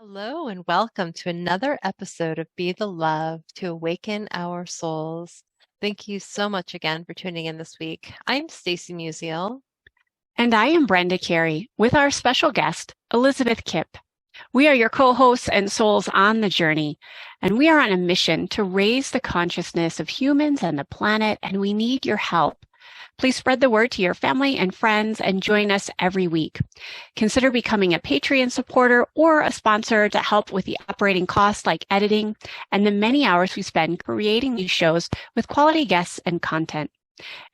Hello and welcome to another episode of Be the Love to Awaken Our Souls. Thank you so much again for tuning in this week. I'm Stacy Musial. And I am Brenda Carey with our special guest, Elizabeth Kipp. We are your co-hosts and souls on the journey, and we are on a mission to raise the consciousness of humans and the planet, and we need your help. Please spread the word to your family and friends and join us every week. Consider becoming a Patreon supporter or a sponsor to help with the operating costs like editing and the many hours we spend creating these shows with quality guests and content.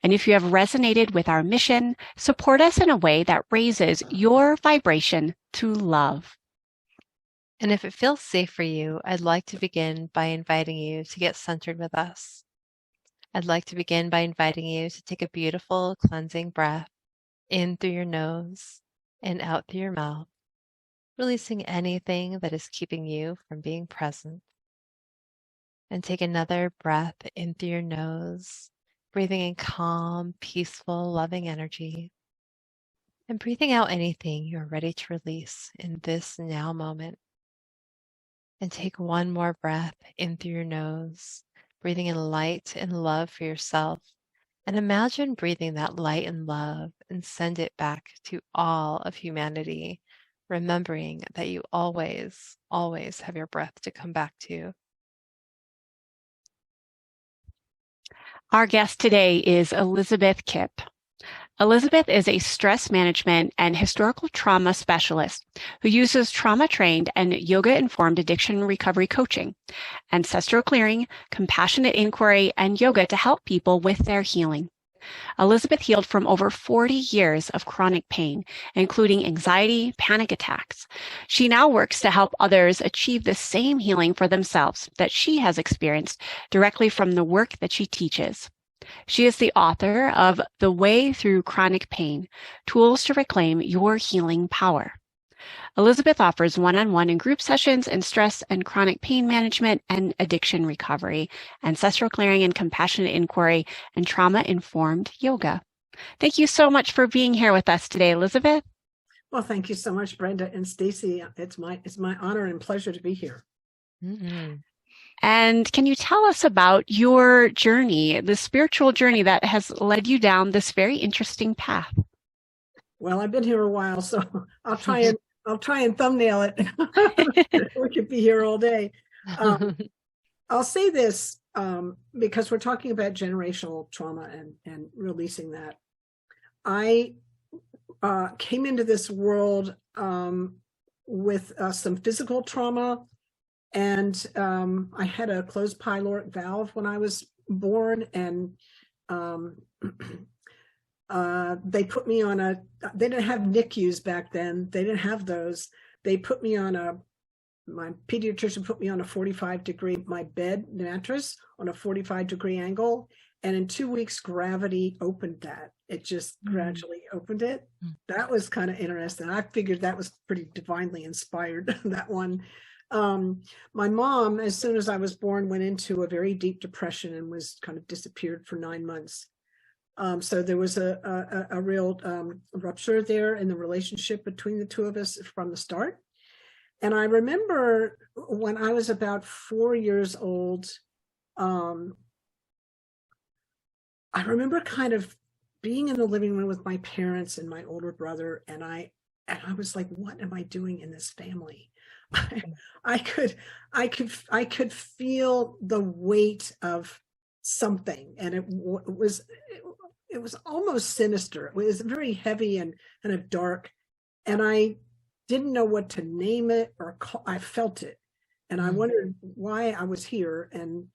And if you have resonated with our mission, support us in a way that raises your vibration to love. And if it feels safe for you, I'd like to begin by inviting you to get centered with us. I'd like to begin by inviting you to take a beautiful cleansing breath in through your nose and out through your mouth, releasing anything that is keeping you from being present. And take another breath in through your nose, breathing in calm, peaceful, loving energy. And breathing out anything you're ready to release in this now moment. And take one more breath in through your nose, breathing in light and love for yourself. And imagine breathing that light and love and send it back to all of humanity, remembering that you always, always have your breath to come back to. Our guest today is Elizabeth Kipp. Elizabeth is a stress management and historical trauma specialist who uses trauma-trained and yoga-informed addiction recovery coaching, ancestral clearing, compassionate inquiry, and yoga to help people with their healing. Elizabeth healed from over 40 years of chronic pain, including anxiety, panic attacks. She now works to help others achieve the same healing for themselves that she has experienced directly from the work that she teaches. She is the author of The Way Through Chronic Pain, Tools to Reclaim Your Healing Power. Elizabeth offers one-on-one and group sessions in stress and chronic pain management and addiction recovery, ancestral clearing and compassionate inquiry, and trauma-informed yoga. Thank you so much for being here with us today, Elizabeth. Well, thank you so much, Brenda and Stacy. It's my honor and pleasure to be here. Mm-hmm. And can you tell us about your journey, the spiritual journey that has led you down this very interesting path? Well, I've been here a while, so I'll try and thumbnail it. We could be here all day. I'll say this because we're talking about generational trauma and releasing that. I came into this world with some physical trauma. And I had a closed pyloric valve when I was born, and they put me on they didn't have NICUs back then. They didn't have those. They put me on my pediatrician put me on a 45-degree, my bed mattress on a 45-degree angle. And in 2 weeks, gravity opened that. It just gradually opened it. That was kind of interesting. I figured that was pretty divinely inspired, that one. My mom, as soon as I was born, went into a very deep depression and was kind of disappeared for 9 months. So there was a real rupture there in the relationship between the two of us from the start. And I remember when I was about 4 years old, I remember kind of being in the living room with my parents and my older brother, and I was like, what am I doing in this family? I could feel the weight of something, and it was almost sinister. It was very heavy and kind of dark, and I didn't know what to name it or call. I felt it, and I wondered why I was here. And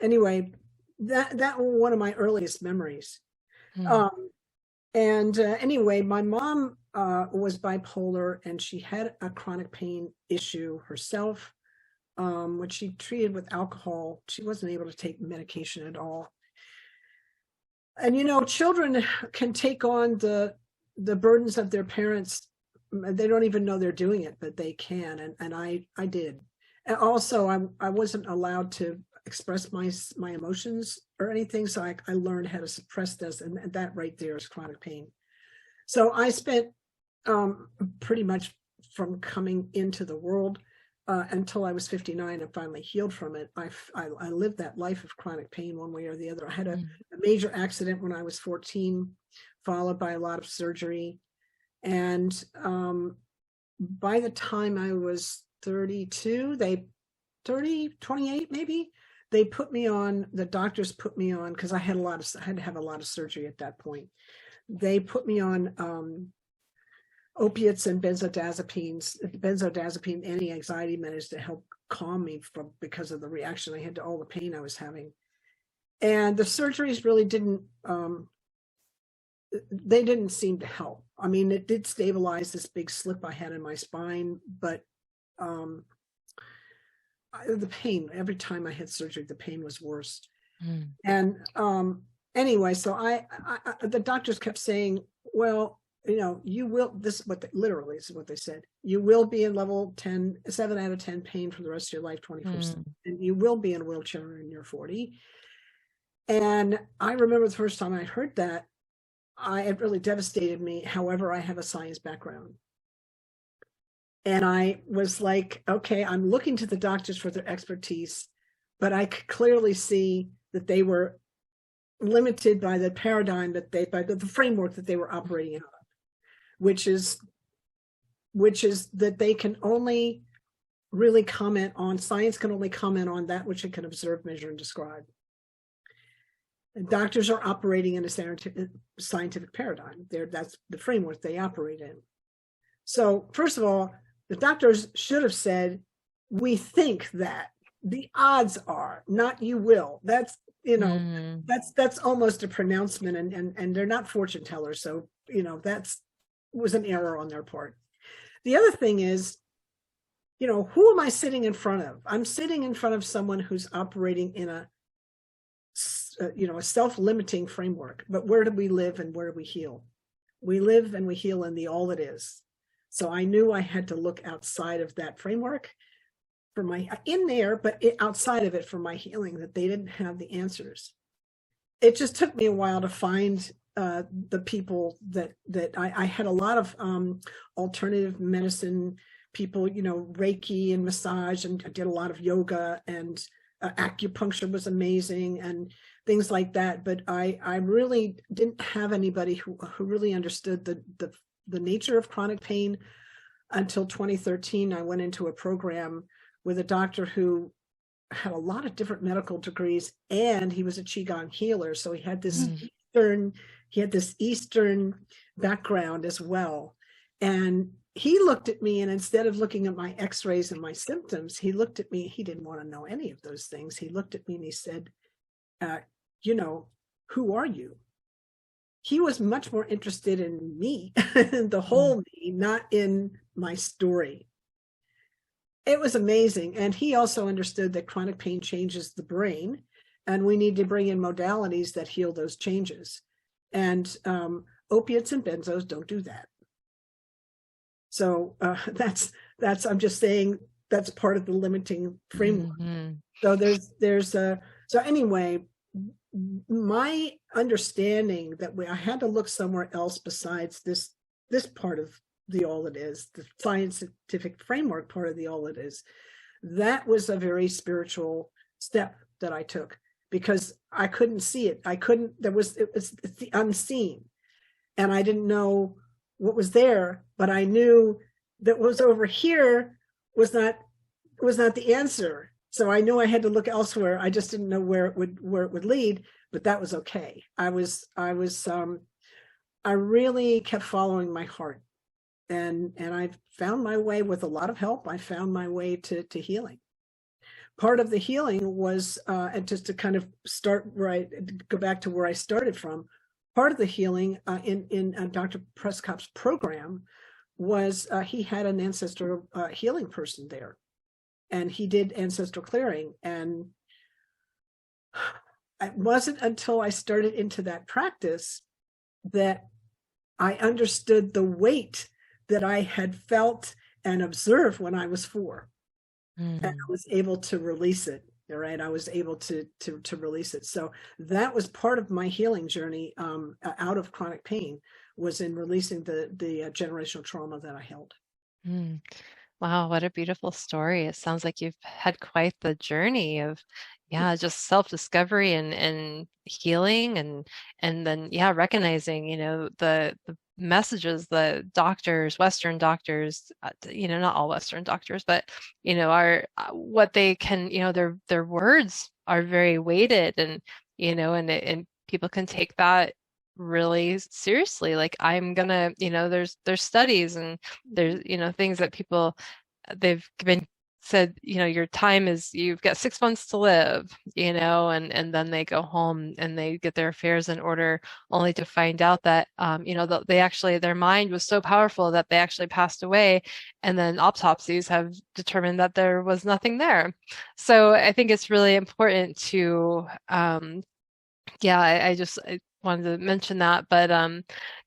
anyway, that was one of my earliest memories. Anyway, my mom was bipolar, and she had a chronic pain issue herself, which she treated with alcohol. She wasn't able to take medication at all. And, children can take on the burdens of their parents. They don't even know they're doing it, but they can. And I did. And also, I wasn't allowed to express my emotions or anything. So I learned how to suppress this, and that right there is chronic pain. So I spent pretty much from coming into the world until I was 59 and finally healed from it. I lived that life of chronic pain one way or the other. I had a major accident when I was 14, followed by a lot of surgery. And by the time I was 32, 28 maybe, they put me on, the doctors put me on, because I had to have a lot of surgery at that point. They put me on opiates and benzodiazepine anti-anxiety medicines to help calm me because of the reaction I had to all the pain I was having. And the surgeries really didn't seem to help. I mean, it did stabilize this big slip I had in my spine, but the pain, every time I had surgery, the pain was worse. And anyway, so the doctors kept saying, well, you will, this is what literally is what they said, you will be in level 10, 7 out of 10 pain for the rest of your life, 24/7, and you will be in a wheelchair when you're 40. And I remember the first time I heard that, it really devastated me. However, I have a science background. And I was like, okay, I'm looking to the doctors for their expertise, but I could clearly see that they were limited by the paradigm by the framework that they were operating out of, which is that they can only really comment on, science can only comment on that which it can observe, measure, and describe. And doctors are operating in a scientific paradigm. That's the framework they operate in. So first of all, the doctors should have said, we think that, the odds are, not you will. That's, that's almost a pronouncement, and they're not fortune tellers. So, that's was an error on their part. The other thing is, who am I sitting in front of? I'm sitting in front of someone who's operating in a self-limiting framework. But where do we live and where do we heal? We live and we heal in the all it is. So I knew I had to look outside of that framework for outside of it for my healing, that they didn't have the answers. It just took me a while to find the people that I had a lot of alternative medicine people, Reiki and massage, and I did a lot of yoga, and acupuncture was amazing and things like that. But I really didn't have anybody who really understood the nature of chronic pain until 2013. I went into a program with a doctor who had a lot of different medical degrees, and he was a Qigong healer. So he had this Eastern background as well. And he looked at me, and instead of looking at my x-rays and my symptoms, he looked at me, he didn't want to know any of those things. He looked at me and he said, who are you? He was much more interested in me, the whole me, not in my story. It was amazing. And he also understood that chronic pain changes the brain, and we need to bring in modalities that heal those changes. And opiates and benzos don't do that. So that's I'm just saying that's part of the limiting framework. So so anyway, my understanding that I had to look somewhere else besides this part of the all it is, the scientific framework part of the all it is, that was a very spiritual step that I took, because I couldn't see it. It's the unseen, and I didn't know what was there, but I knew that what was over here was not the answer. So I knew I had to look elsewhere. I just didn't know where it would lead, but that was okay. I really kept following my heart, and I found my way with a lot of help. I found my way to healing. Part of the healing was, and just to kind of go back to where I started from, part of the healing in Dr. Prescott's program was he had an ancestral healing person there, and he did ancestral clearing. And it wasn't until I started into that practice that I understood the weight that I had felt and observed when I was 4. And I was able to release it. All right, I was able to release it. So that was part of my healing journey out of chronic pain, was in releasing the generational trauma that I held. Wow, what a beautiful story. It sounds like you've had quite the journey of, yeah, just self-discovery and healing and then yeah, recognizing, the messages the doctors, Western doctors, not all Western doctors, but are what they can, their words are very weighted and and people can take that really seriously. Like I'm gonna, there's studies and there's, things that people they've been said, your time is you've got 6 months to live, and then they go home and they get their affairs in order only to find out that they actually their mind was so powerful that they actually passed away, and then autopsies have determined that there was nothing there. So I think it's really important to yeah, I wanted to mention that, but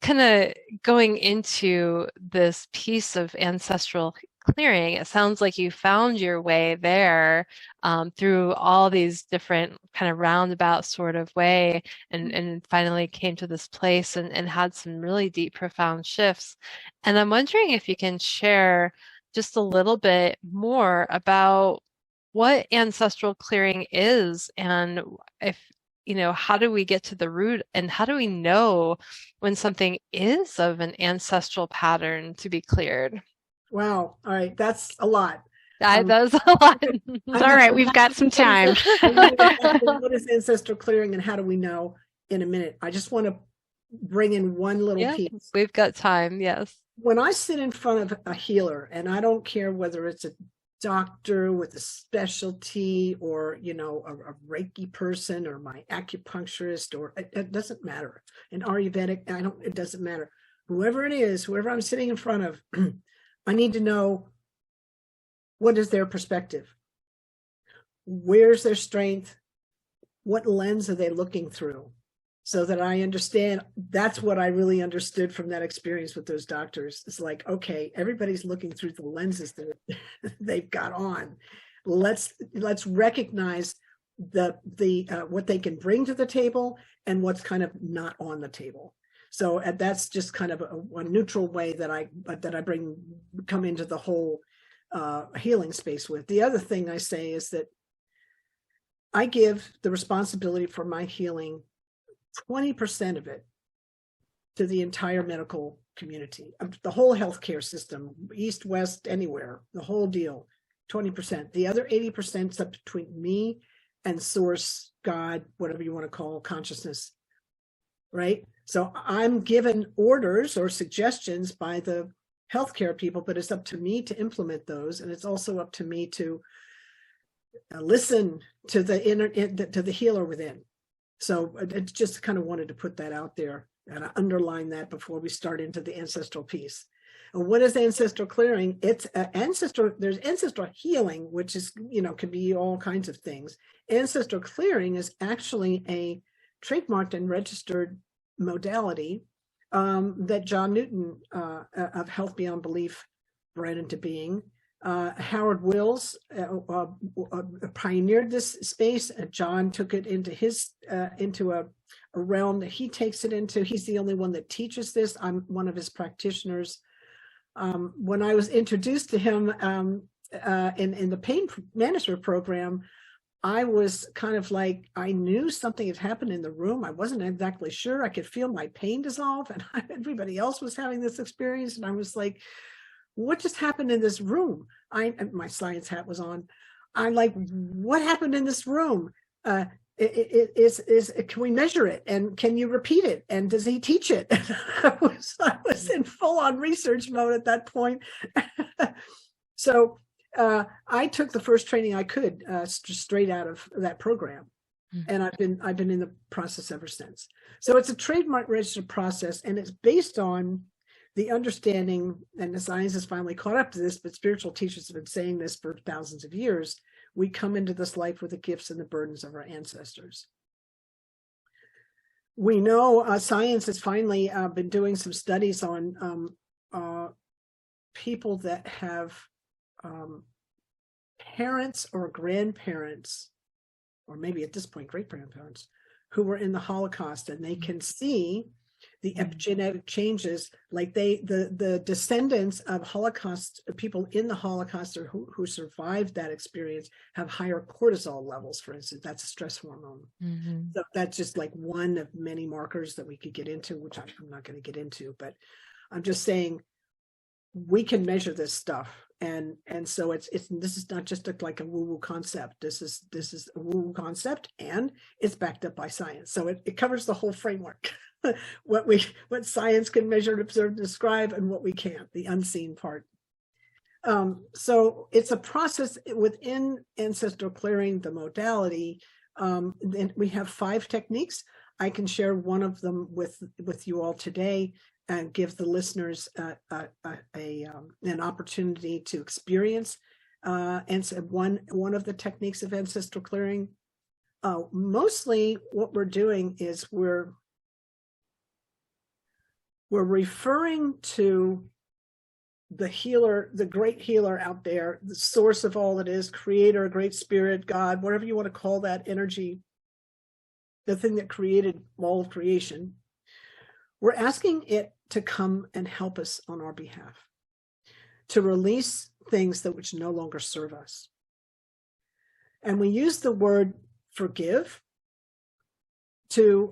kind of going into this piece of ancestral clearing, it sounds like you found your way there through all these different kind of roundabout sort of way and finally came to this place and had some really deep, profound shifts. And I'm wondering if you can share just a little bit more about what ancestral clearing is and if how do we get to the root and how do we know when something is of an ancestral pattern to be cleared? Wow. All right. That's a lot. That was a lot. It's all right. We've got some time. What is ancestral clearing and how do we know in a minute? I just want to bring in one little Yeah, piece. we've got time. Yes. When I sit in front of a healer, and I don't care whether it's a doctor with a specialty or, a Reiki person or my acupuncturist, or it doesn't matter. An Ayurvedic, it doesn't matter. Whoever it is, whoever I'm sitting in front of, I need to know what is their perspective? Where's their strength? What lens are they looking through? So that I understand. That's what I really understood from that experience with those doctors. It's like, okay, everybody's looking through the lenses that they've got on. Let's recognize what they can bring to the table and what's kind of not on the table. So that's just kind of a neutral way that I come into the whole healing space with. The other thing I say is that I give the responsibility for my healing, 20% of it, to the entire medical community, the whole healthcare system, east, west, anywhere, the whole deal, 20%. The other 80% is up between me and source, God, whatever you want to call consciousness, right? So I'm given orders or suggestions by the healthcare people, but it's up to me to implement those. And it's also up to me to listen to the healer within. So I just kind of wanted to put that out there and underline that before we start into the ancestral piece. And what is ancestral clearing? It's there's ancestral healing, which is, can be all kinds of things. Ancestral clearing is actually a trademarked and registered modality that John Newton of Health Beyond Belief bred into being. Howard Wills pioneered this space. John took it into into a realm that he takes it into. He's the only one that teaches this. I'm one of his practitioners. When I was introduced to him in the pain management program, I was kind of like, I knew something had happened in the room. I wasn't exactly sure. I could feel my pain dissolve, and everybody else was having this experience. And I was like, what just happened in this room? My science hat was on. I'm like, what happened in this room? Can we measure it? And can you repeat it? And does he teach it? I was in full on research mode at that point. So I took the first training I could straight out of that program. And I've been in the process ever since. So it's a trademark registered process, and it's based on the understanding, and the science has finally caught up to this, but spiritual teachers have been saying this for thousands of years. We come into this life with the gifts and the burdens of our ancestors. We know science has finally been doing some studies on people that have parents or grandparents, or maybe at this point great grandparents, who were in the Holocaust, and they can see the epigenetic changes, like the descendants of Holocaust people in the Holocaust or who survived that experience have higher cortisol levels, for instance. That's a stress hormone. So that's just like one of many markers that we could get into, which I'm not going to get into, but I'm just saying we can measure this stuff. And so this is not just like a woo-woo concept. This is a woo-woo concept, and it's backed up by science. So it covers the whole framework. what science can measure, observe, describe, and what we can't, the unseen part. So it's a process within Ancestral Clearing, the modality. And we have 5 techniques. I can share one of them with you all today and give the listeners an opportunity to experience one of the techniques of Ancestral Clearing. Mostly what we're doing is we're referring to the healer, the great healer out there, the source of all that is, creator, great spirit, God, whatever you want to call that energy, the thing that created all of creation. We're asking it to come and help us on our behalf, to release things that which no longer serve us. And we use the word forgive to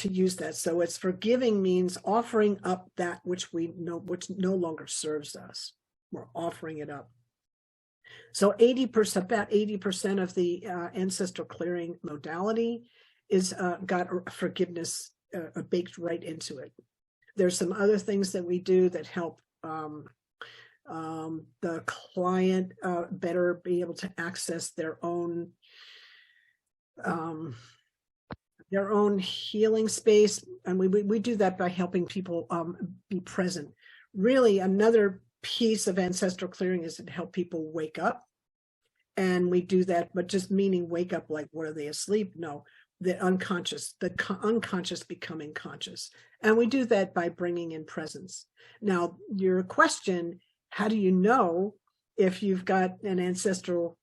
use that. So it's forgiving means offering up that which we know, which no longer serves us. We're offering it up. So about 80% of the Ancestral Clearing modality is got forgiveness baked right into it. There's some other things that we do that help the client better be able to access their own healing space, and we do that by helping people be present. Really, another piece of Ancestral Clearing is to help people wake up, and we do that, but just meaning wake up like, what, are they asleep? No, the unconscious becoming conscious, and we do that by bringing in presence. Now, your question, how do you know if you've got an ancestral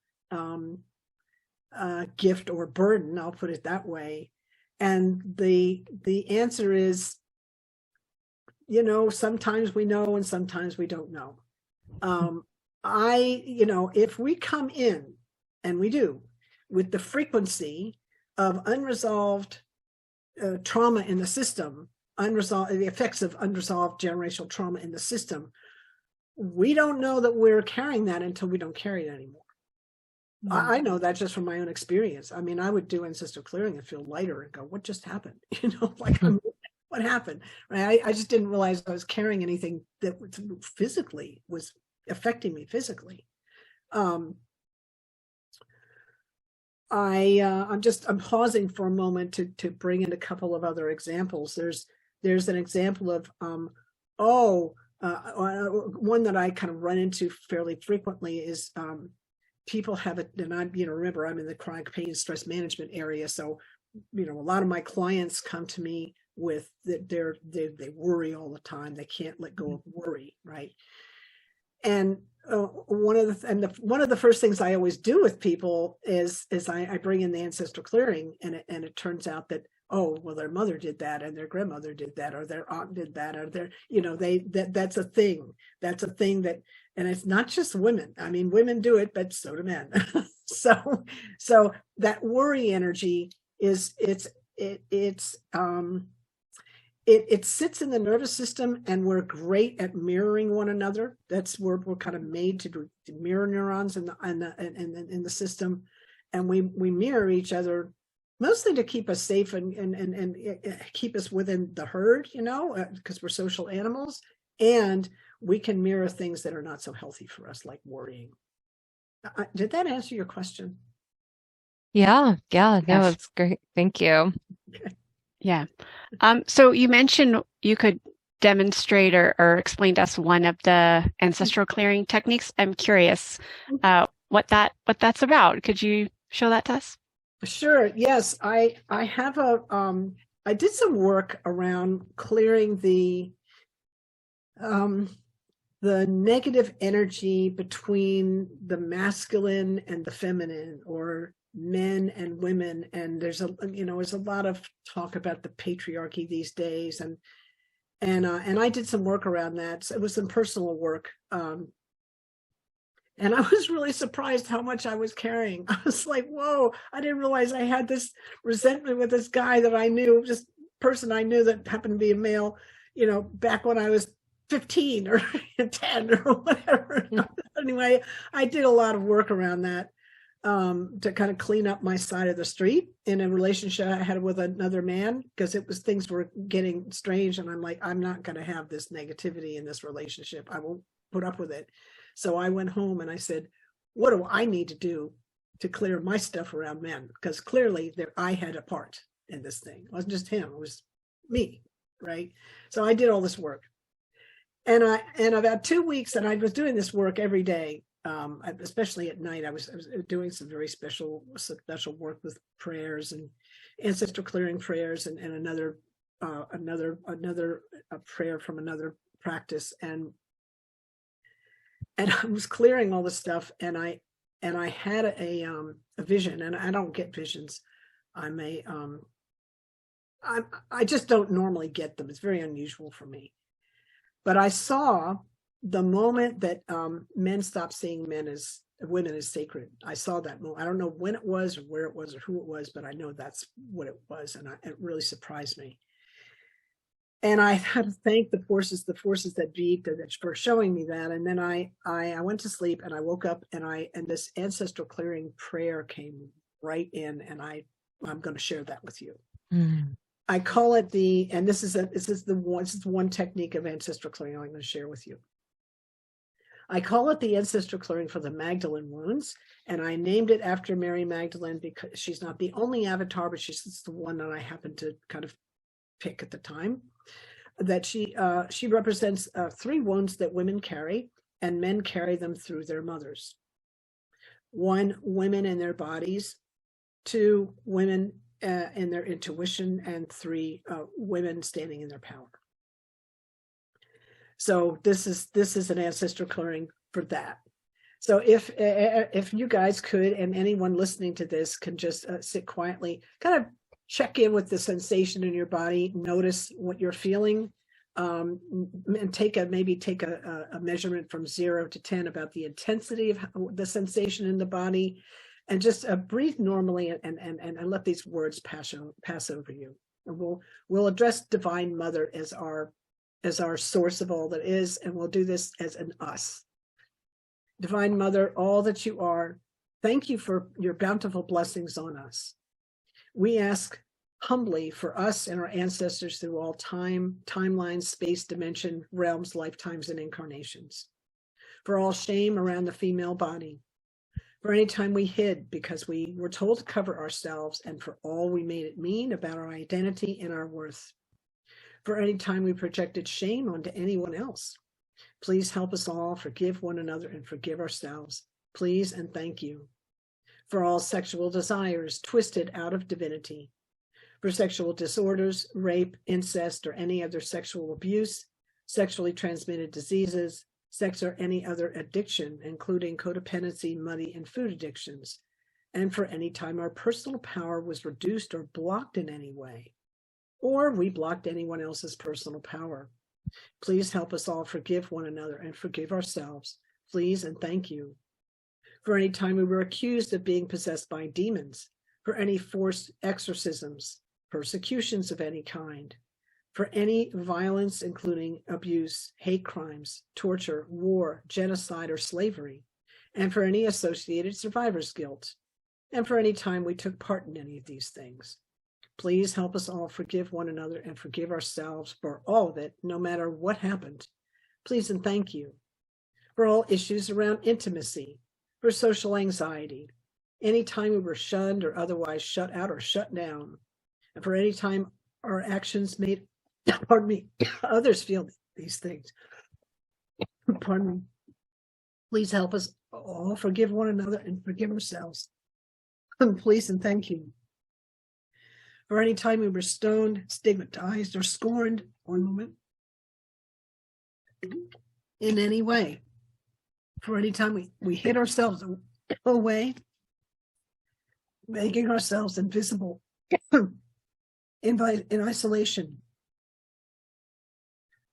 gift or burden? I'll put it that way. And the answer is, sometimes we know and sometimes we don't know. If we come in, and we do, with the frequency of unresolved trauma in the system, the effects of unresolved generational trauma in the system, we don't know that we're carrying that until we don't carry it anymore. I know that just from my own experience. I mean, I would do Ancestral Clearing and feel lighter and go, what just happened? What happened? Right? I just didn't realize I was carrying anything that physically was affecting me physically. I'm pausing for a moment to bring in a couple of other examples. There's an example of, one that I kind of run into fairly frequently is, people have it, and remember, I'm in the chronic pain stress management area. So, a lot of my clients come to me with that they worry all the time. They can't let go of worry, right? And one of the first things I always do with people is I bring in the Ancestral Clearing, and it turns out that, their mother did that, and their grandmother did that, or their aunt did that, or that's a thing. That's a thing that. And it's not just women. I mean, women do it, but so do men. so that worry energy it sits in the nervous system, and we're great at mirroring one another. That's where we're kind of made to mirror neurons in the system, and we mirror each other mostly to keep us safe and keep us within the herd, because we're social animals, and we can mirror things that are not so healthy for us, like worrying. Did that answer your question? Yeah. No, Yes. it's great. Thank you. Okay. Yeah. So you mentioned you could demonstrate or explain to us one of the Ancestral Clearing techniques. I'm curious what that's about. Could you show that to us? Sure. Yes. I have I did some work around clearing the negative energy between the masculine and the feminine, or men and women. And there's there's a lot of talk about the patriarchy these days. And I did some work around that. So it was some personal work. And I was really surprised how much I was carrying. I was like, whoa, I didn't realize I had this resentment with this guy that I knew, just person I knew that happened to be a male, back when I was 15 or 10 or whatever. Anyway, I did a lot of work around that to kind of clean up my side of the street in a relationship I had with another man, because things were getting strange. And I'm like, I'm not going to have this negativity in this relationship. I won't put up with it. So I went home and I said, what do I need to do to clear my stuff around men? Because clearly I had a part in this thing. It wasn't just him, it was me, right? So I did all this work. And about 2 weeks, and I was doing this work every day, especially at night. I was doing some very special work with prayers and ancestral clearing prayers, and another prayer from another practice. And I was clearing all this stuff, and I had a vision, and I don't get visions. I just don't normally get them. It's very unusual for me. But I saw the moment that men stopped seeing women as sacred. I saw that moment. I don't know when it was or where it was or who it was, but I know that's what it was, and it really surprised me. And I had to thank the forces that be for showing me that. And then I went to sleep, and I woke up, and this ancestral clearing prayer came right in, and I'm going to share that with you. Mm. I call it this is the one technique of ancestral clearing I'm going to share with you. I call it the ancestral clearing for the Magdalene wounds, and I named it after Mary Magdalene because she's not the only avatar, but she's the one that I happened to kind of pick at the time. That she represents 3 wounds that women carry, and men carry them through their mothers. 1, women in their bodies. 2, women in their intuition, and 3, women standing in their power. So this is an ancestral clearing for that. So if you guys could, and anyone listening to this can just sit quietly, kind of check in with the sensation in your body, notice what you're feeling, and take a measurement from 0 to 10 about the intensity of the sensation in the body. And just breathe normally, and let these words pass over you. And we'll address Divine Mother as our source of all that is, and we'll do this as an us. Divine Mother, all that you are, thank you for your bountiful blessings on us. We ask humbly for us and our ancestors through all time, timelines, space, dimension, realms, lifetimes, and incarnations. For all shame around the female body. For any time we hid because we were told to cover ourselves, and for all we made it mean about our identity and our worth. For any time we projected shame onto anyone else. Please help us all forgive one another and forgive ourselves. Please and thank you. For all sexual desires twisted out of divinity. For sexual disorders, rape, incest, or any other sexual abuse, sexually transmitted diseases, sex or any other addiction, including codependency, money, and food addictions, and for any time our personal power was reduced or blocked in any way, or we blocked anyone else's personal power. Please help us all forgive one another and forgive ourselves. Please and thank you. For any time we were accused of being possessed by demons, for any forced exorcisms, persecutions of any kind, for any violence, including abuse, hate crimes, torture, war, genocide, or slavery, and for any associated survivor's guilt, and for any time we took part in any of these things. Please help us all forgive one another and forgive ourselves for all of it, no matter what happened. Please and thank you. For all issues around intimacy, for social anxiety, any time we were shunned or otherwise shut out or shut down, and for any time our actions made others feel these things. Pardon me. Please help us all forgive one another and forgive ourselves. Please and thank you. For any time we were stoned, stigmatized, or scorned, one moment, in any way. For any time we hid ourselves away, making ourselves invisible in isolation,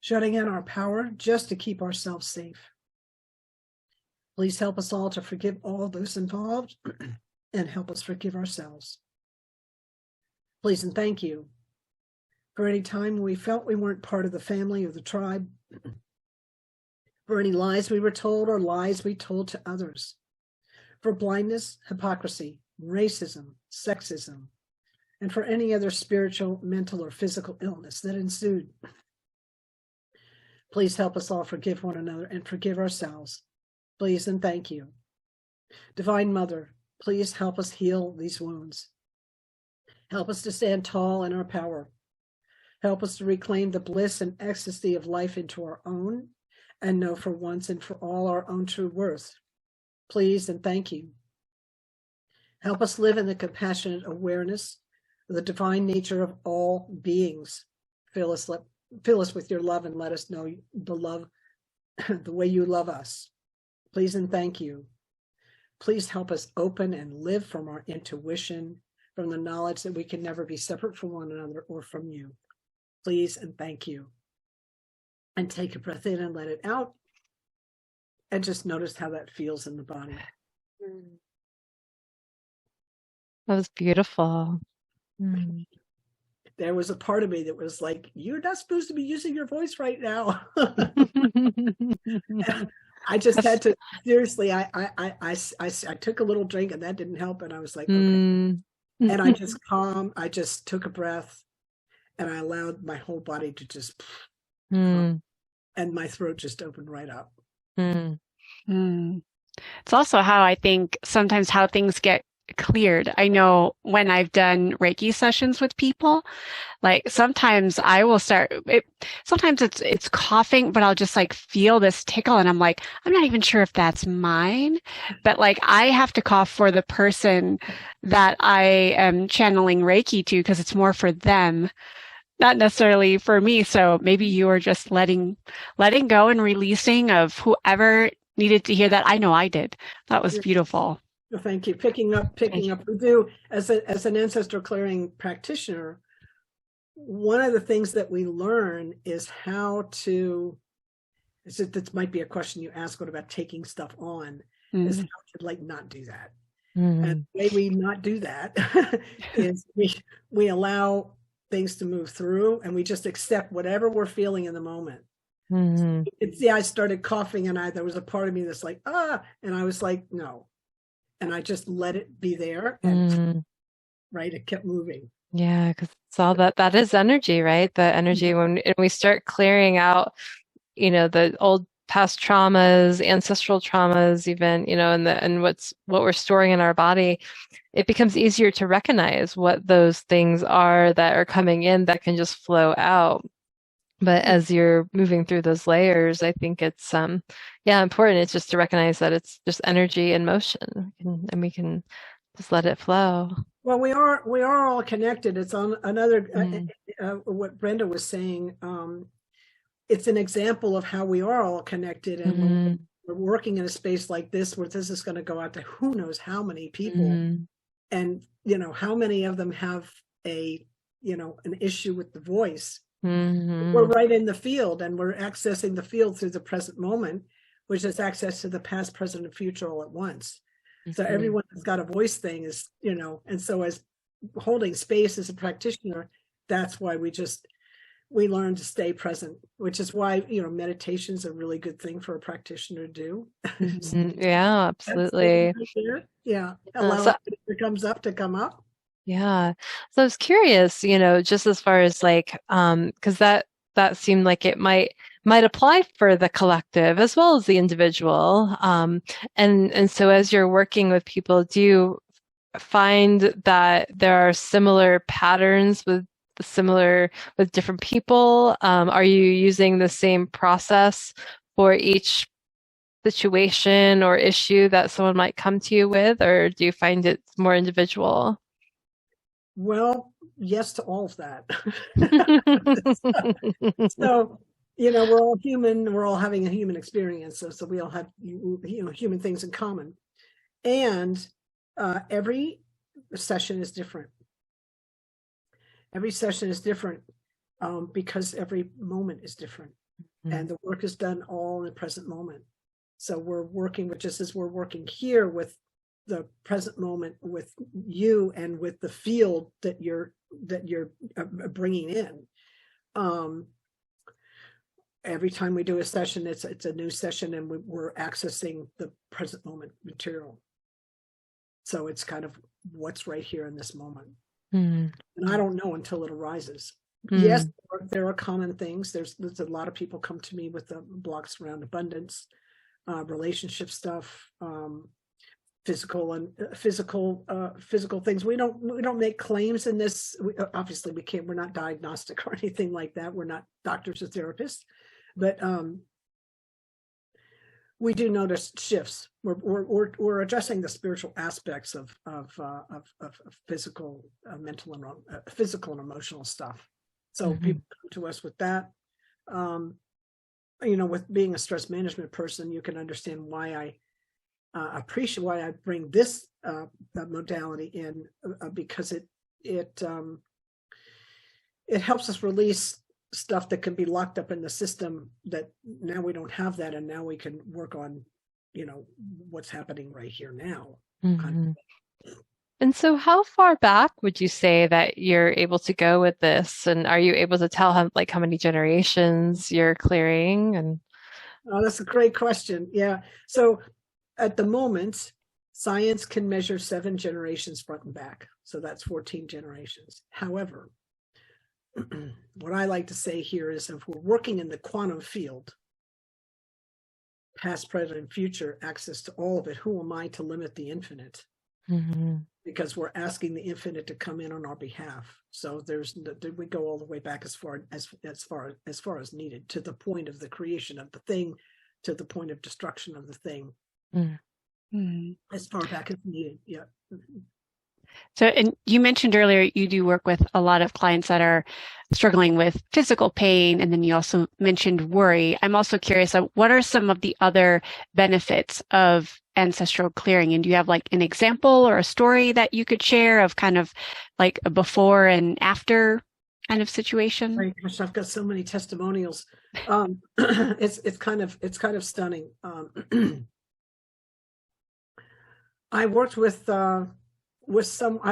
shutting in our power just to keep ourselves safe. Please help us all to forgive all those involved and help us forgive ourselves. Please and thank you for any time we felt we weren't part of the family or the tribe, for any lies we were told or lies we told to others, for blindness, hypocrisy, racism, sexism, and for any other spiritual, mental, or physical illness that ensued. Please help us all forgive one another and forgive ourselves. Please and thank you. Divine Mother, please help us heal these wounds. Help us to stand tall in our power. Help us to reclaim the bliss and ecstasy of life into our own and know for once and for all our own true worth. Please and thank you. Help us live in the compassionate awareness of the divine nature of all beings. Fill us with your love and let us know the love, the way you love us. Please and thank you. Please help us open and live from our intuition, from the knowledge that we can never be separate from one another or from you. Please and thank you. And take a breath in and let it out. And just notice how that feels in the body. That was beautiful. Mm. There was a part of me that was like, you're not supposed to be using your voice right now. I just had to, seriously, I took a little drink and that didn't help. And I was like, okay. And I just took a breath and I allowed my whole body to just, and my throat just opened right up. It's also how I think sometimes how things get cleared. I know when I've done Reiki sessions with people, like sometimes I will sometimes it's coughing, but I'll just like feel this tickle and I'm like, I'm not even sure if that's mine, but like I have to cough for the person that I am channeling Reiki to because it's more for them, not necessarily for me. So maybe you are just letting go and releasing of whoever needed to hear that. I know I did. That was beautiful. Well, thank you. Picking up. We do, as an ancestral clearing practitioner, one of the things that we learn is how to, this might be a question you ask, what about taking stuff on, is how to like not do that. And the way we not do that is we allow things to move through and we just accept whatever we're feeling in the moment. So you can see I started coughing and there was a part of me that's like, and I was like, no. And I just let it be there and right, it kept moving. Yeah, because it's all that is energy, right? The energy when we start clearing out, the old past traumas, ancestral traumas, even, and what we're storing in our body, it becomes easier to recognize what those things are that are coming in that can just flow out. But as you're moving through those layers, I think it's important. It's just to recognize that it's just energy in motion, and we can just let it flow. Well, we are all connected. It's on another what Brenda was saying. It's an example of how we are all connected, and when we're working in a space like this, where this is going to go out to who knows how many people, and how many of them have an issue with the voice. We're right in the field and we're accessing the field through the present moment, which is access to the past, present, and future all at once. So everyone that's got a voice thing is, and so as holding space as a practitioner, that's why we learn to stay present, which is why, meditation is a really good thing for a practitioner to do. Yeah, absolutely. Yeah. Allow it comes up to come up. Yeah. So I was curious, just as far as like, because that seemed like it might apply for the collective as well as the individual. And so as you're working with people, do you find that there are similar patterns with different people? Are you using the same process for each situation or issue that someone might come to you with, or do you find it more individual? Well, yes to all of that. So, we're all human. We're all having a human experience. So we all have, human things in common. And every session is different. Every session is different because every moment is different. Mm-hmm. And the work is done all in the present moment. So we're working with, just as we're working here with the present moment with you and with the field that you're bringing in. Every time we do a session, it's a new session, and we're accessing the present moment material. So it's kind of what's right here in this moment. And I don't know until it arises. Yes, there are common things. There's a lot of people come to me with the blocks around abundance, relationship stuff, physical things. We don't make claims in this. Obviously, we can't. We're not diagnostic or anything like that. We're not doctors or therapists, but we do notice shifts. We're addressing the spiritual aspects of physical, mental, and physical and emotional stuff. So people come to us with that. With being a stress management person, you can understand why I appreciate why I bring this modality in, because it helps us release stuff that can be locked up in the system, that now we don't have that, and now we can work on what's happening right here now. Kind of. And so how far back would you say that you're able to go with this? And are you able to tell how many generations you're clearing? And oh, that's a great question. Yeah. So at the moment, science can measure 7 generations front and back. So that's 14 generations. However, what I like to say here is, if we're working in the quantum field, past, present, and future, access to all of it, who am I to limit the infinite? Because we're asking the infinite to come in on our behalf. So we go all the way back as far as needed, to the point of the creation of the thing, to the point of destruction of the thing. As far back as needed. Yeah. So, and you mentioned earlier you do work with a lot of clients that are struggling with physical pain, and then you also mentioned worry. I'm also curious, what are some of the other benefits of ancestral clearing? And do you have an example or a story that you could share of kind of like a before and after kind of situation? Oh my gosh, I've got so many testimonials. It's kind of stunning. I worked with I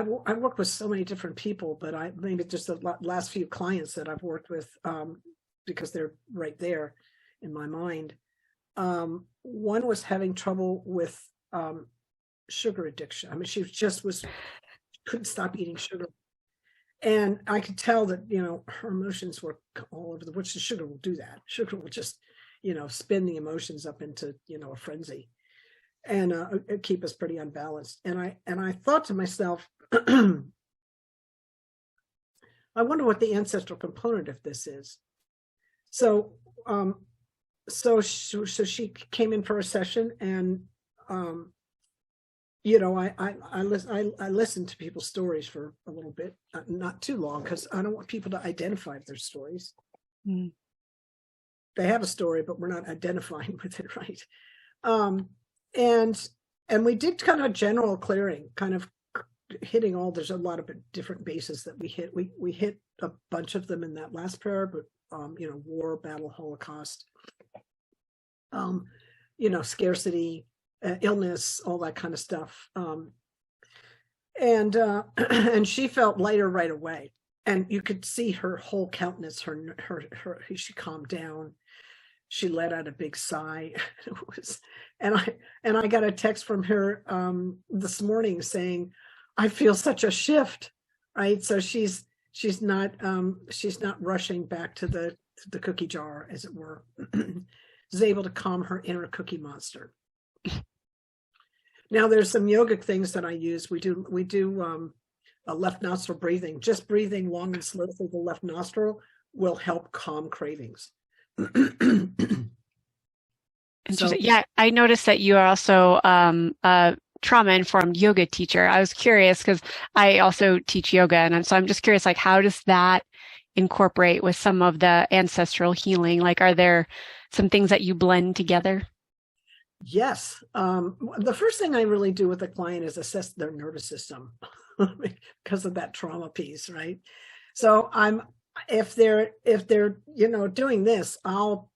worked with so many different people, but maybe just the last few clients that I've worked with, because they're right there in my mind. One was having trouble with sugar addiction. I mean, she couldn't stop eating sugar, and I could tell that her emotions were all over which the sugar will do that. Sugar will just spin the emotions up into a frenzy, and keep us pretty unbalanced. And I thought to myself, I wonder what the ancestral component of this is. So she came in for a session, and I listened to people's stories for a little bit, not too long, because I don't want people to identify their stories. They have a story, but we're not identifying with it, right? And we did kind of a general clearing, kind of hitting there's a lot of different bases that we hit. We hit a bunch of them in that last prayer, but war, battle, Holocaust, scarcity, illness, all that kind of stuff. And she felt lighter right away, and you could see her whole countenance. She calmed down. She let out a big sigh. And I got a text from her this morning saying, "I feel such a shift." Right, so she's not rushing back to the cookie jar, as it were. Is able to calm her inner cookie monster. Now, there's some yogic things that I use. We do a left nostril breathing. Just breathing long and slow through the left nostril will help calm cravings. So, yeah, I noticed that you are also a trauma-informed yoga teacher. I was curious because I also teach yoga, and so I'm just curious, how does that incorporate with some of the ancestral healing? Are there some things that you blend together? Yes. The first thing I really do with a client is assess their nervous system because of that trauma piece, right? So if they're doing this, I'll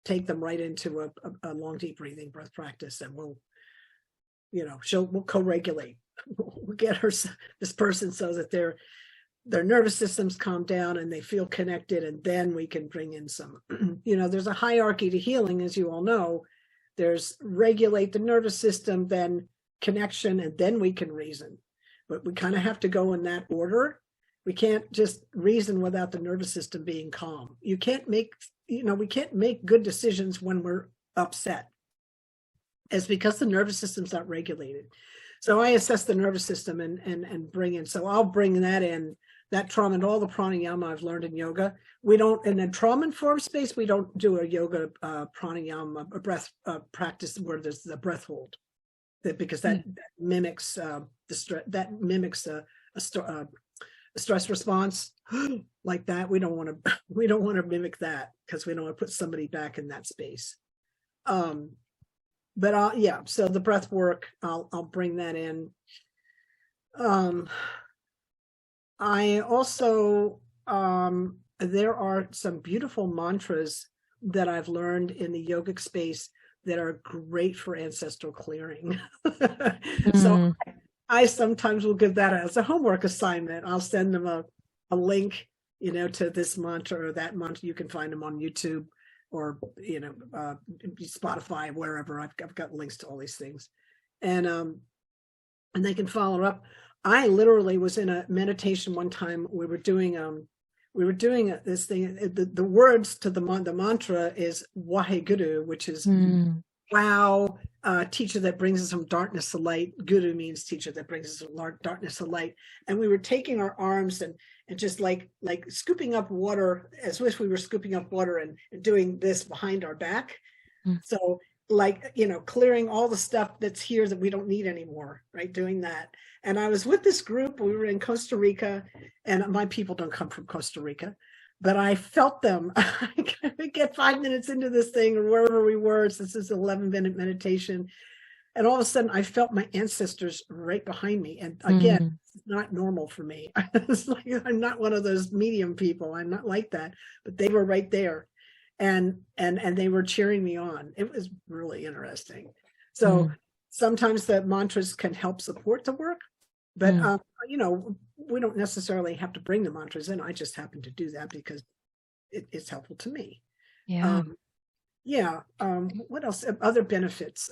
take them right into a long, deep breathing breath practice, and we'll co-regulate. We'll get this person so that their nervous systems calm down and they feel connected, and then we can bring in some, there's a hierarchy to healing, as you all know. There's regulate the nervous system, then connection, and then we can reason. But we kind of have to go in that order. We can't just reason without the nervous system being calm. We can't make good decisions when we're upset. It's because the nervous system's not regulated. So I assess the nervous system and bring in. So I'll bring that in, that trauma, and all the pranayama I've learned in yoga. We don't, in a trauma-informed space, we don't do a yoga pranayama, a breath practice where there's the breath hold, because that mimics the stress. That mimics a stress response like that. We don't want to mimic that, because we don't want to put somebody back in that space. But so the breath work, I'll bring that in. I also, there are some beautiful mantras that I've learned in the yogic space that are great for ancestral clearing. So I sometimes will give that as a homework assignment. I'll send them a link, to this mantra or that mantra. You can find them on YouTube or, Spotify, wherever. I've got links to all these things. And they can follow up. I literally was in a meditation one time. We were doing this thing. The words to the mantra is Waheguru, which is wow, teacher that brings us from darkness to light. Guru means teacher that brings us from darkness to light. And we were taking our arms and just like scooping up water, as if we were scooping up water, and doing this behind our back. So clearing all the stuff that's here that we don't need anymore, right? Doing that. And I was with this group. We were in Costa Rica, and my people don't come from Costa Rica, but I felt them. I get 5 minutes into this thing, or wherever we were. This is an 11-minute meditation. And all of a sudden I felt my ancestors right behind me. And again, it's not normal for me. It's like, I'm not one of those medium people. I'm not like that, but they were right there. And they were cheering me on. It was really interesting. So sometimes the mantras can help support the work, but we don't necessarily have to bring the mantras in. I just happen to do that because it's helpful to me. What else? Other benefits?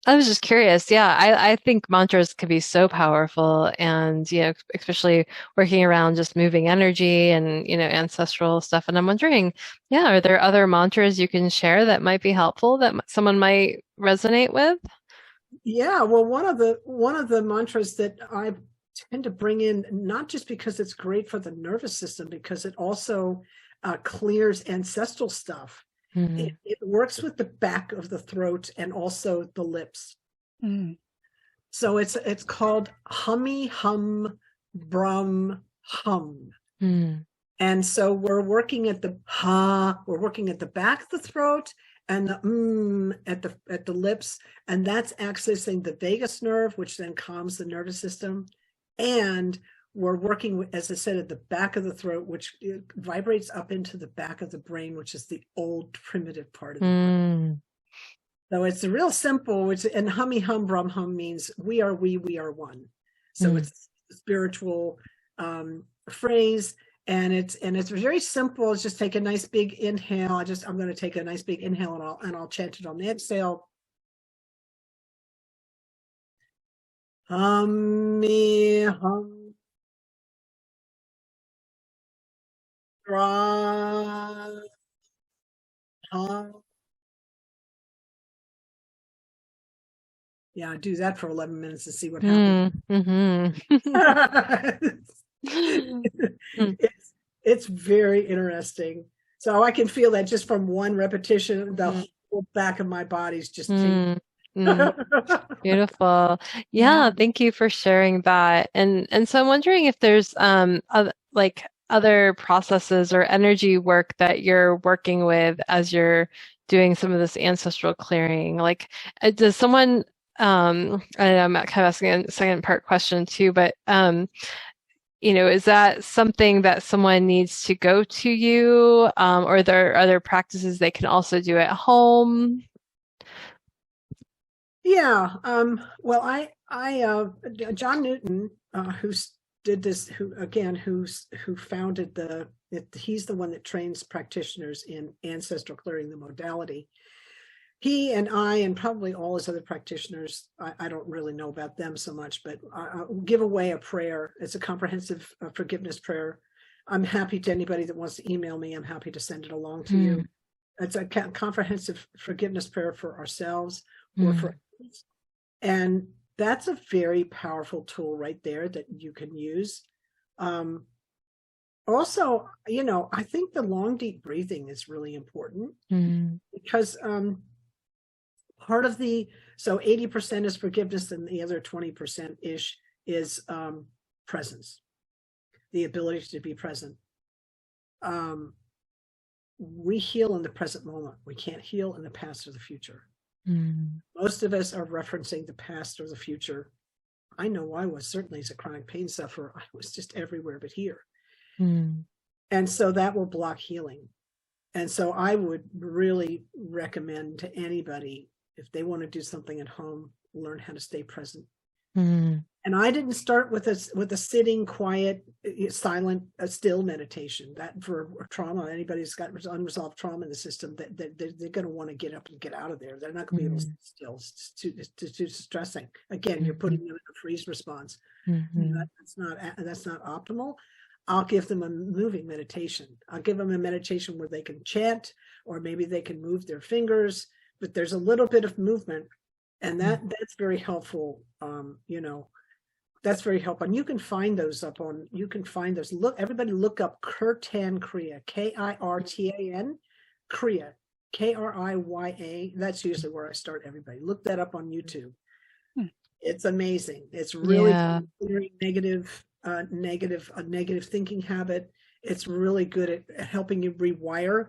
I was just curious. Yeah, I think mantras can be so powerful, and especially working around just moving energy and ancestral stuff. And I'm wondering, are there other mantras you can share that might be helpful, that someone might resonate with? Yeah, well, one of the mantras that I tend to bring in, not just because it's great for the nervous system, because it also clears ancestral stuff. It works with the back of the throat and also the lips. So it's called Hummy Hum Brum Hum. And so we're working at the back of the throat and the at the lips, and that's accessing the vagus nerve, which then calms the nervous system. And we're working with, as I said, at the back of the throat, which vibrates up into the back of the brain, which is the old primitive part of the brain. So it's real simple. And Hummy Hum Brum Hum means we are one. So it's a spiritual phrase, and it's very simple. It's just take a nice big inhale. I'm going to take a nice big inhale, and I'll chant it on the exhale. Hummy Hum. Yeah, do that for 11 minutes and see what happens. It's very interesting. So I can feel that just from one repetition, the whole back of my body's just beautiful. Yeah, thank you for sharing that. And so I'm wondering if there's other processes or energy work that you're working with as you're doing some of this ancestral clearing, like does someone and I'm kind of asking a second part question too, but is that something that someone needs to go to you, or are there other practices they can also do at home? Yeah. Well, John Newton, who did this, who founded he's the one that trains practitioners in ancestral clearing, the modality. He and I, and probably all his other practitioners, I don't really know about them so much, but give away a prayer. It's a comprehensive forgiveness prayer. I'm happy to anybody that wants to email me. I'm happy to send it along to you. It's a comprehensive forgiveness prayer for ourselves or for others. And that's a very powerful tool right there that you can use. Also, I think the long, deep breathing is really important because part of so 80% is forgiveness and the other 20%-ish is presence, the ability to be present. We heal in the present moment. We can't heal in the past or the future. Most of us are referencing the past or the future. I know I was, certainly as a chronic pain sufferer, I was just everywhere but here. And so that will block healing. And so I would really recommend to anybody, if they want to do something at home, learn how to stay present. And I didn't start with a sitting, quiet, silent, still meditation. That for trauma, anybody who's got unresolved trauma in the system, that they're going to want to get up and get out of there. They're not going to be able to sit still. It's too distressing. Again, you're putting them in a freeze response. That's not optimal. I'll give them a moving meditation. I'll give them a meditation where they can chant, or maybe they can move their fingers, but there's a little bit of movement, and that's very helpful. That's very helpful. And you can find those Look, everybody look up Kirtan Kriya, Kirtan, Kriya, Kriya. That's usually where I start everybody. Look that up on YouTube. It's amazing. It's really clearing a negative thinking habit. It's really good at helping you rewire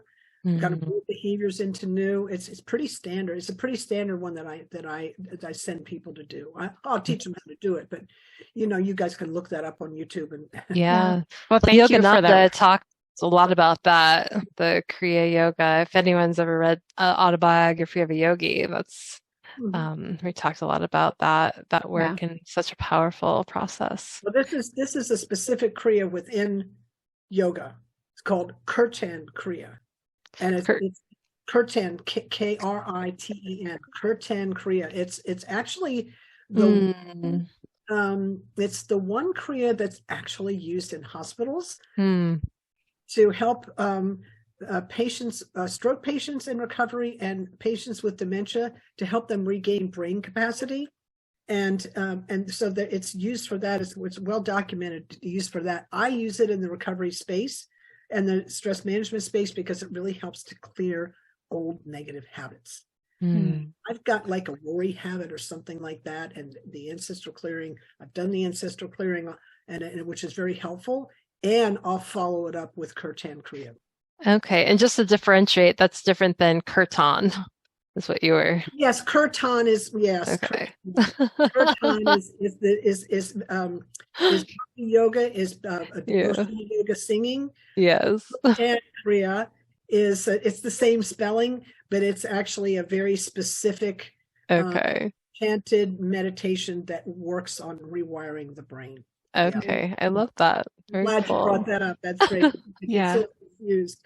kind of move behaviors into new. It's pretty standard. It's a pretty standard one that I send people to do. I'll teach them how to do it, but you guys can look that up on YouTube. And well, thank you for that. Talks a lot about that, the Kriya Yoga. If anyone's ever read Autobiography of a Yogi, that's we talked a lot about that work and such a powerful process. Well, this is a specific Kriya within yoga. It's called Kirtan Kriya. And it's Kirtan, Kriten, Kirtan Kriya. It's actually it's the one Kriya that's actually used in hospitals to help patients, stroke patients in recovery and patients with dementia, to help them regain brain capacity. And so that it's used for that. It's well documented use for that. I use it in the recovery space and the stress management space because it really helps to clear old negative habits. I've got like a worry habit or something like that, and the ancestral clearing, I've done the ancestral clearing, and which is very helpful, and I'll follow it up with Kirtan Kriya. Okay, and just to differentiate, that's different than Kirtan. Is what you were. Yes, Kirtan is Okay. Kirtan is yoga, is devotional yoga singing. Yes. And Kriya is it's the same spelling, but it's actually a very specific chanted meditation that works on rewiring the brain. Okay, I love that. Very Glad cool. you brought that up. That's great. So confused.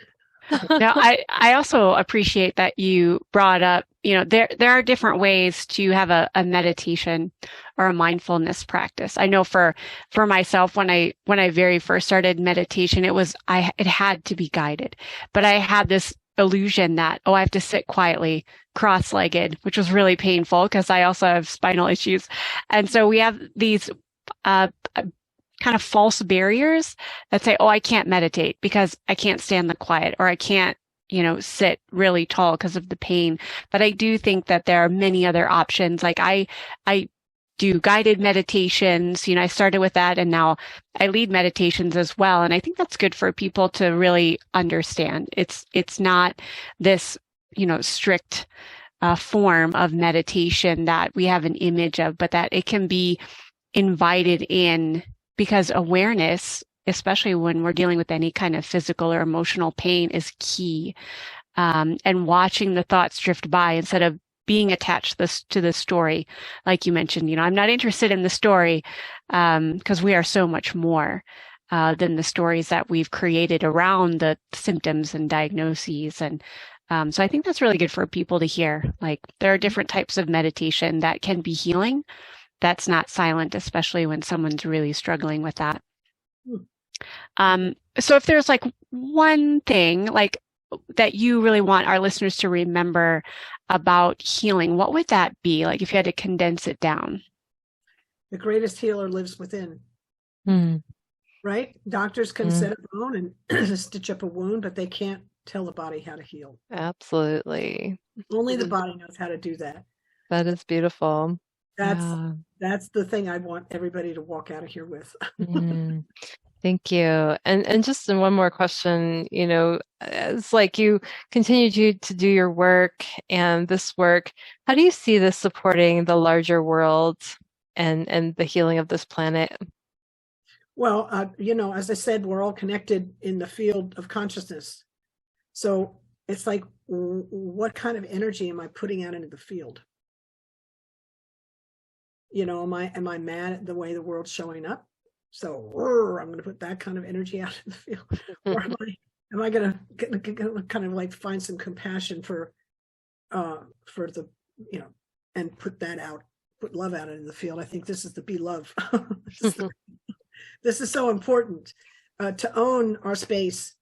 Now, I also appreciate that you brought up, there are different ways to have a meditation or a mindfulness practice. I know for myself, when I very first started meditation, it had to be guided, but I had this illusion that, I have to sit quietly, cross-legged, which was really painful because I also have spinal issues. And so we have these, kind of false barriers that say, I can't meditate because I can't stand the quiet, or I can't, sit really tall because of the pain. But I do think that there are many other options. Like I do guided meditations, I started with that, and now I lead meditations as well. And I think that's good for people to really understand. It's not this strict form of meditation that we have an image of, but that it can be invited in, because awareness, especially when we're dealing with any kind of physical or emotional pain, is key. And watching the thoughts drift by instead of being attached to the story. Like you mentioned, I'm not interested in the story, because we are so much more than the stories that we've created around the symptoms and diagnoses. And so I think that's really good for people to hear. Like, there are different types of meditation that can be healing. That's not silent, especially when someone's really struggling with that. So if there's like one thing like that you really want our listeners to remember about healing, what would that be? Like, if you had to condense it down. The greatest healer lives within. Right? Doctors can set a bone and stitch up a wound, but they can't tell the body how to heal. Absolutely. Only the body knows how to do that. That is beautiful. That's the thing I want everybody to walk out of here with. Thank you. And just one more question, it's like you continue to do your work and this work. How do you see this supporting the larger world and the healing of this planet? Well, as I said, we're all connected in the field of consciousness. So it's like, what kind of energy am I putting out into the field? Am I mad at the way the world's showing up? So I'm going to put that kind of energy out in the field. Or am I going to kind of like find some compassion for the, and put that out, put love out into the field. I think this is the be love. This is so important, to own our space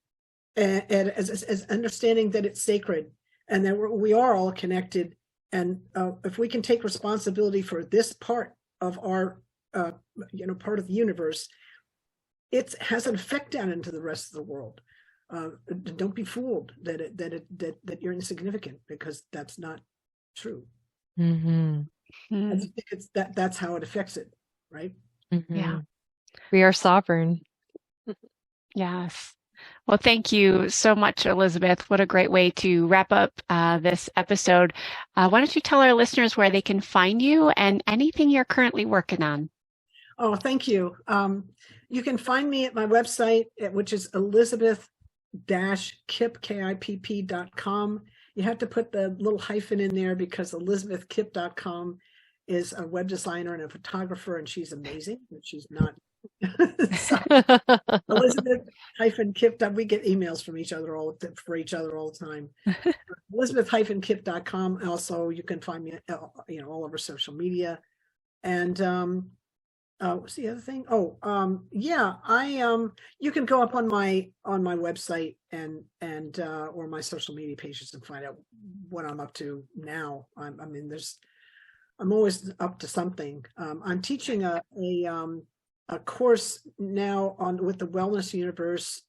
and as understanding that it's sacred and that we are all connected. And if we can take responsibility for this part of our, part of the universe, it has an effect down into the rest of the world. Don't be fooled that you're insignificant, because that's not true. I think that's how it affects it, right? Yeah. We are sovereign. Yes. Well, thank you so much, Elizabeth. What a great way to wrap up this episode. Why don't you tell our listeners where they can find you and anything you're currently working on? Oh, thank you. You can find me at my website, which is Elizabeth-Kipp, KIPP.com. You have to put the little hyphen in there because ElizabethKipp.com is a web designer and a photographer, and she's amazing, but she's not. So, Elizabeth-Kipp. We get emails from each other all the time. Elizabeth-Kipp.com. Also, you can find me, all over social media. And what's the other thing? You can go up on my website and or my social media pages and find out what I'm up to now. I'm always up to something. I'm teaching a course now with the Wellness Universe.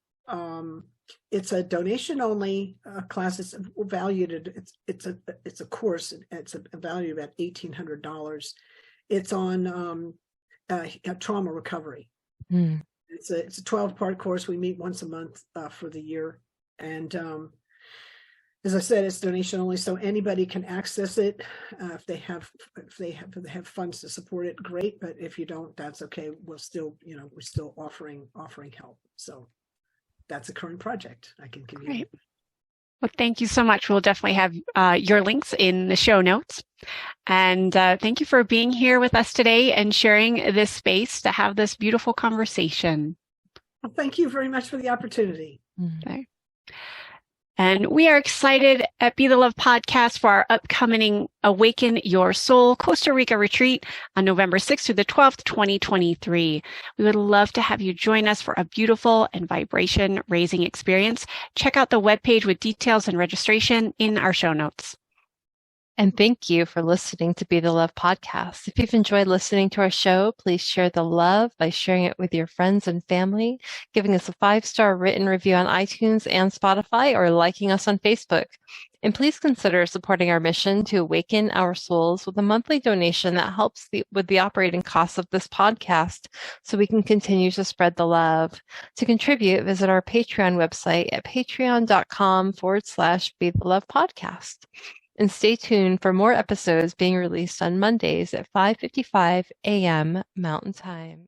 It's a donation only class. It's valued it's a course. It's a value of about $1,800. It's on trauma recovery. It's a 12-part course. We meet once a month for the year, and as I said, it's donation only, so anybody can access it. If they have funds to support it, great. But if you don't, that's okay. We're still offering help. So that's a current project I can give you. Great. Well, thank you so much. We'll definitely have your links in the show notes. And thank you for being here with us today and sharing this space to have this beautiful conversation. Well, thank you very much for the opportunity. Okay. And we are excited at Be the Love podcast for our upcoming Awaken Your Soul Costa Rica retreat on November 6th through the 12th, 2023. We would love to have you join us for a beautiful and vibration raising experience. Check out the webpage with details and registration in our show notes. And thank you for listening to Be the Love podcast. If you've enjoyed listening to our show, please share the love by sharing it with your friends and family, giving us a 5-star written review on iTunes and Spotify, or liking us on Facebook. And please consider supporting our mission to awaken our souls with a monthly donation that helps with the operating costs of this podcast so we can continue to spread the love. To contribute, visit our Patreon website at patreon.com/Be the Love podcast. And stay tuned for more episodes being released on Mondays at 5:55 a.m. Mountain Time.